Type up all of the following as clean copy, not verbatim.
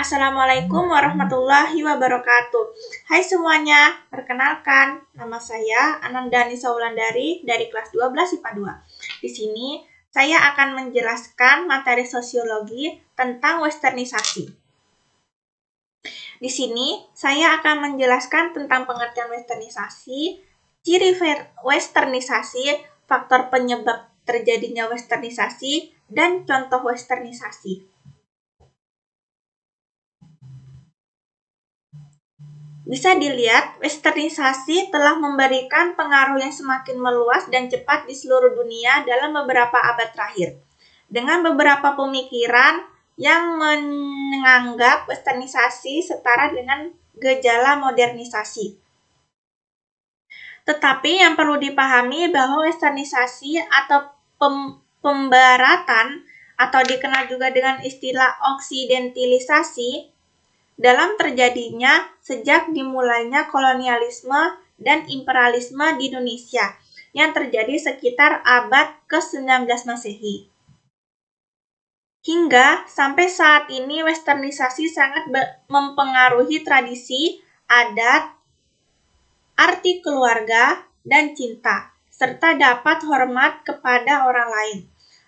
Assalamualaikum warahmatullahi wabarakatuh. Hai semuanya, perkenalkan nama saya Anandani Saulandari dari kelas 12 IPA 2. Di sini saya akan menjelaskan materi sosiologi tentang westernisasi. Di sini saya akan menjelaskan tentang pengertian westernisasi, ciri westernisasi, faktor penyebab terjadinya westernisasi, dan contoh westernisasi. Bisa dilihat, westernisasi telah memberikan pengaruh yang semakin meluas dan cepat di seluruh dunia dalam beberapa abad terakhir. Dengan beberapa pemikiran yang menganggap westernisasi setara dengan gejala modernisasi. Tetapi yang perlu dipahami bahwa westernisasi atau pembaratan atau dikenal juga dengan istilah oksidentalisasi dalam terjadinya sejak dimulainya kolonialisme dan imperialisme di Indonesia yang terjadi sekitar abad ke-19 Masehi. Hingga sampai saat ini westernisasi sangat mempengaruhi tradisi, adat, arti keluarga, dan cinta, serta dapat hormat kepada orang lain.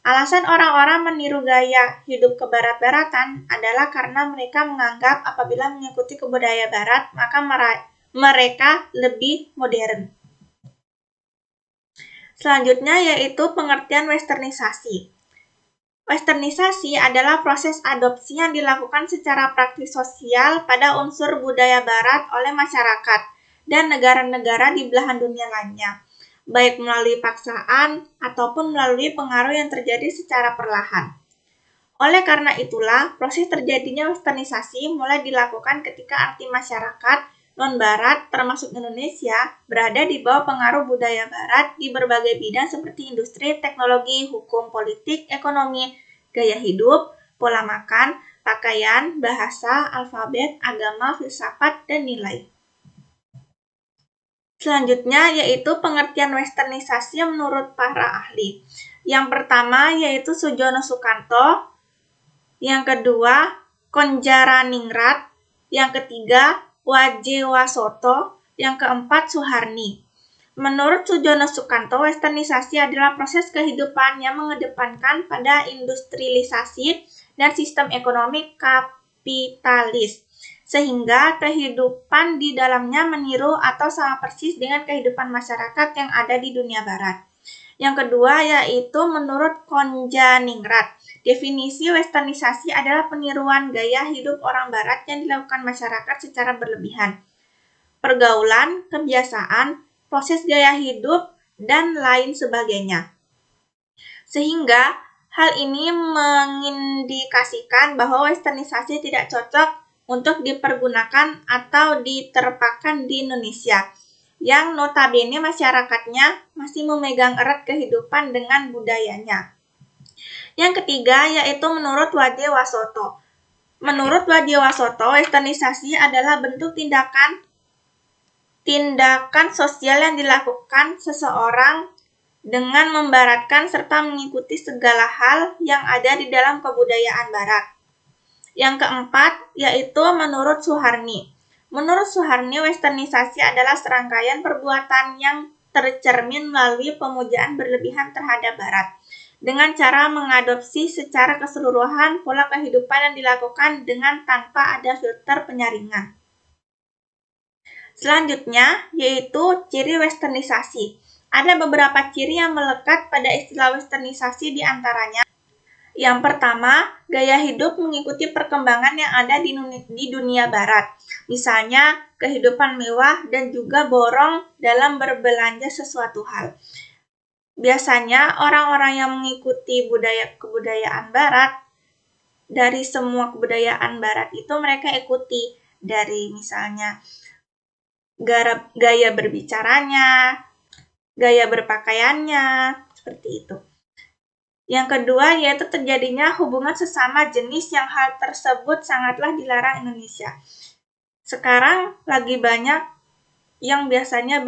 Alasan orang-orang meniru gaya hidup kebarat-baratan adalah karena mereka menganggap apabila mengikuti kebudayaan barat, maka mereka lebih modern. Selanjutnya yaitu pengertian westernisasi. Westernisasi adalah proses adopsi yang dilakukan secara praktis sosial pada unsur budaya barat oleh masyarakat dan negara-negara di belahan dunia lainnya, baik melalui paksaan ataupun melalui pengaruh yang terjadi secara perlahan. Oleh karena itulah, proses terjadinya westernisasi mulai dilakukan ketika arti masyarakat non-barat, termasuk Indonesia, berada di bawah pengaruh budaya barat di berbagai bidang seperti industri, teknologi, hukum, politik, ekonomi, gaya hidup, pola makan, pakaian, bahasa, alfabet, agama, filsafat, dan nilai. Selanjutnya yaitu pengertian westernisasi menurut para ahli. Yang pertama yaitu Sujono Sukanto, yang kedua Konjaraningrat, yang ketiga Wajewasoto, yang keempat Suharni. Menurut Sujono Sukanto, westernisasi adalah proses kehidupan yang mengedepankan pada industrialisasi dan sistem ekonomi kapitalis, sehingga kehidupan di dalamnya meniru atau sama persis dengan kehidupan masyarakat yang ada di dunia barat. Yang kedua yaitu menurut Konjaningrat, definisi westernisasi adalah peniruan gaya hidup orang barat yang dilakukan masyarakat secara berlebihan. Pergaulan, kebiasaan, proses gaya hidup, dan lain sebagainya. Sehingga hal ini mengindikasikan bahwa westernisasi tidak cocok untuk dipergunakan atau diterapkan di Indonesia, yang notabene masyarakatnya masih memegang erat kehidupan dengan budayanya. Yang ketiga yaitu menurut Wajewasoto. Menurut Wajewasoto, westernisasi adalah bentuk tindakan sosial yang dilakukan seseorang dengan membaratkan serta mengikuti segala hal yang ada di dalam kebudayaan barat. Yang keempat, yaitu menurut Suharni. Menurut Suharni, westernisasi adalah serangkaian perbuatan yang tercermin melalui pemujaan berlebihan terhadap barat, dengan cara mengadopsi secara keseluruhan pola kehidupan yang dilakukan dengan tanpa ada filter penyaringan. Selanjutnya, yaitu ciri westernisasi. Ada beberapa ciri yang melekat pada istilah westernisasi di antaranya. Yang pertama, gaya hidup mengikuti perkembangan yang ada di dunia barat. Misalnya, kehidupan mewah dan juga borong dalam berbelanja sesuatu hal. Biasanya, orang-orang yang mengikuti kebudayaan barat, dari semua kebudayaan barat itu mereka ikuti. Dari misalnya, gaya berbicaranya, gaya berpakaiannya, seperti itu. Yang kedua yaitu terjadinya hubungan sesama jenis yang hal tersebut sangatlah dilarang Indonesia. Sekarang lagi banyak yang biasanya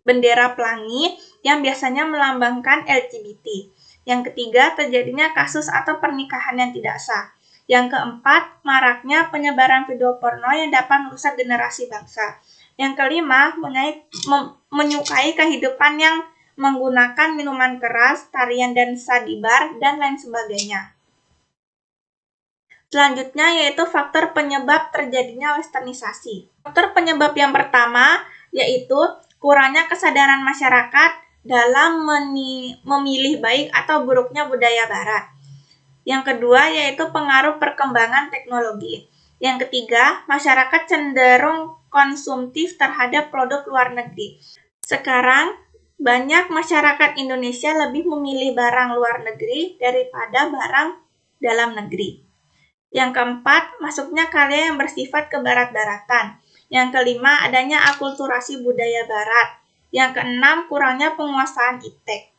bendera pelangi yang biasanya melambangkan LGBT. Yang ketiga terjadinya kasus atau pernikahan yang tidak sah. Yang keempat, maraknya penyebaran video porno yang dapat merusak generasi bangsa. Yang kelima, menyukai kehidupan yang menggunakan minuman keras, tarian dan di bar, dan lain sebagainya. Selanjutnya yaitu faktor penyebab terjadinya westernisasi. Faktor penyebab yang pertama yaitu kurangnya kesadaran masyarakat dalam memilih baik atau buruknya budaya barat. Yang kedua yaitu pengaruh perkembangan teknologi. Yang ketiga, masyarakat cenderung konsumtif terhadap produk luar negeri. Sekarang, banyak masyarakat Indonesia lebih memilih barang luar negeri daripada barang dalam negeri. Yang keempat, masuknya karya yang bersifat kebarat-baratan. Yang kelima, adanya akulturasi budaya barat. Yang keenam, kurangnya penguasaan iptek.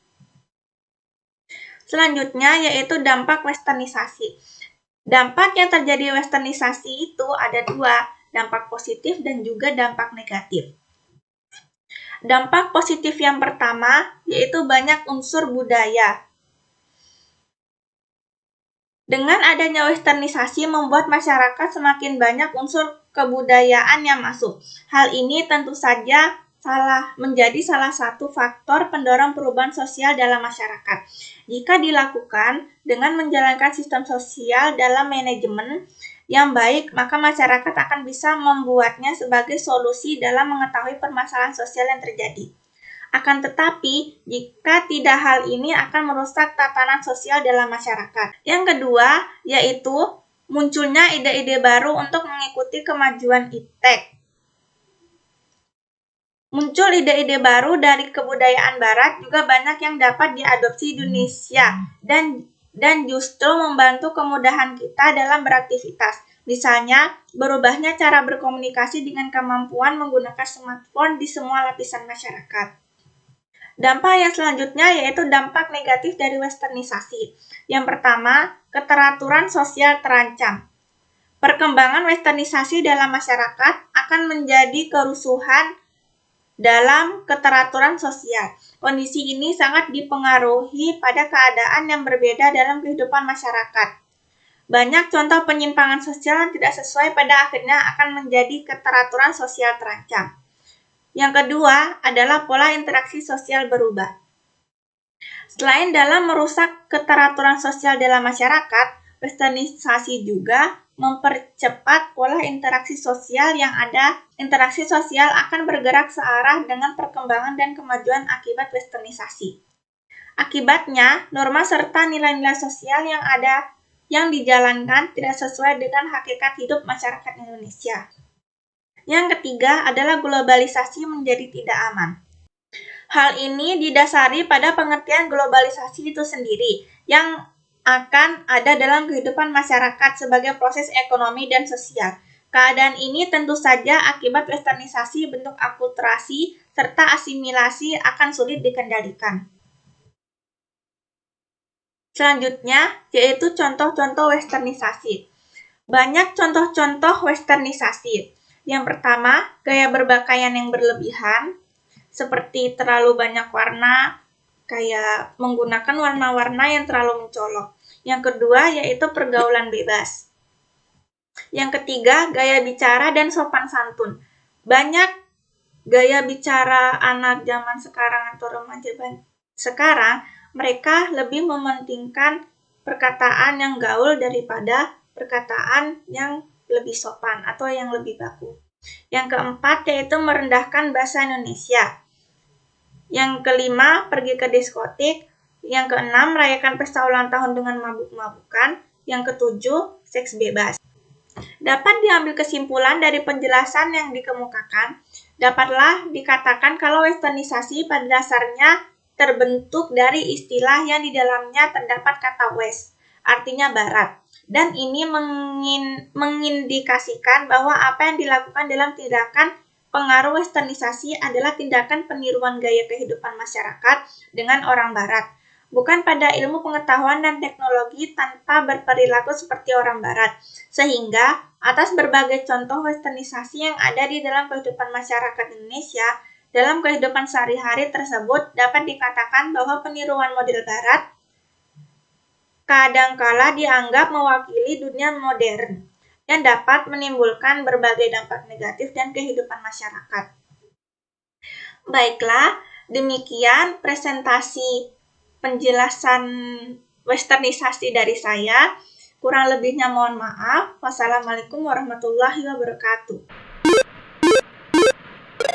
Selanjutnya yaitu dampak westernisasi. Dampak yang terjadi westernisasi itu ada dua, dampak positif dan juga dampak negatif. Dampak positif yang pertama yaitu banyak unsur budaya. Dengan adanya westernisasi membuat masyarakat semakin banyak unsur kebudayaan yang masuk. Hal ini tentu saja menjadi salah satu faktor pendorong perubahan sosial dalam masyarakat. Jika dilakukan dengan menjalankan sistem sosial dalam manajemen yang baik, maka masyarakat akan bisa membuatnya sebagai solusi dalam mengetahui permasalahan sosial yang terjadi. Akan tetapi, jika tidak, hal ini akan merusak tatanan sosial dalam masyarakat. Yang kedua, yaitu munculnya ide-ide baru untuk mengikuti kemajuan iptek. Muncul ide-ide baru dari kebudayaan barat juga banyak yang dapat diadopsi Indonesia dan justru membantu kemudahan kita dalam beraktivitas. Misalnya, berubahnya cara berkomunikasi dengan kemampuan menggunakan smartphone di semua lapisan masyarakat. Dampak yang selanjutnya yaitu dampak negatif dari westernisasi. Yang pertama, keteraturan sosial terancam. Perkembangan westernisasi dalam masyarakat akan menjadi kerusuhan dalam keteraturan sosial. Kondisi ini sangat dipengaruhi pada keadaan yang berbeda dalam kehidupan masyarakat. Banyak contoh penyimpangan sosial yang tidak sesuai pada akhirnya akan menjadi keteraturan sosial terancam. Yang kedua adalah pola interaksi sosial berubah. Selain dalam merusak keteraturan sosial dalam masyarakat, westernisasi juga mempercepat pola interaksi sosial yang ada. Interaksi sosial akan bergerak searah dengan perkembangan dan kemajuan akibat westernisasi. Akibatnya, norma serta nilai-nilai sosial yang dijalankan tidak sesuai dengan hakikat hidup masyarakat Indonesia. Yang ketiga adalah globalisasi menjadi tidak aman. Hal ini didasari pada pengertian globalisasi itu sendiri, yang akan ada dalam kehidupan masyarakat sebagai proses ekonomi dan sosial. Keadaan ini tentu saja akibat westernisasi, bentuk akulturasi, serta asimilasi akan sulit dikendalikan. Selanjutnya, yaitu contoh-contoh westernisasi. Banyak contoh-contoh westernisasi. Yang pertama, gaya berpakaian yang berlebihan, seperti terlalu banyak warna, kayak menggunakan warna-warna yang terlalu mencolok. Yang kedua yaitu pergaulan bebas. Yang ketiga, gaya bicara dan sopan santun. Banyak gaya bicara anak zaman sekarang atau remaja sekarang, mereka lebih mementingkan perkataan yang gaul daripada perkataan yang lebih sopan atau yang lebih baku. Yang keempat yaitu merendahkan bahasa Indonesia. Yang kelima, pergi ke diskotik. Yang keenam, merayakan pesta ulang tahun dengan mabuk-mabukan. Yang ketujuh, seks bebas. Dapat diambil kesimpulan dari penjelasan yang dikemukakan, dapatlah dikatakan kalau westernisasi pada dasarnya terbentuk dari istilah yang di dalamnya terdapat kata west, artinya barat. Dan ini mengindikasikan bahwa apa yang dilakukan dalam tindakan pengaruh westernisasi adalah tindakan peniruan gaya kehidupan masyarakat dengan orang barat, bukan pada ilmu pengetahuan dan teknologi tanpa berperilaku seperti orang barat. Sehingga, atas berbagai contoh westernisasi yang ada di dalam kehidupan masyarakat Indonesia, dalam kehidupan sehari-hari tersebut dapat dikatakan bahwa peniruan model barat kadangkala dianggap mewakili dunia modern yang dapat menimbulkan berbagai dampak negatif dan kehidupan masyarakat. Baiklah, demikian presentasi penjelasan westernisasi dari saya. Kurang lebihnya mohon maaf. Wassalamualaikum warahmatullahi wabarakatuh.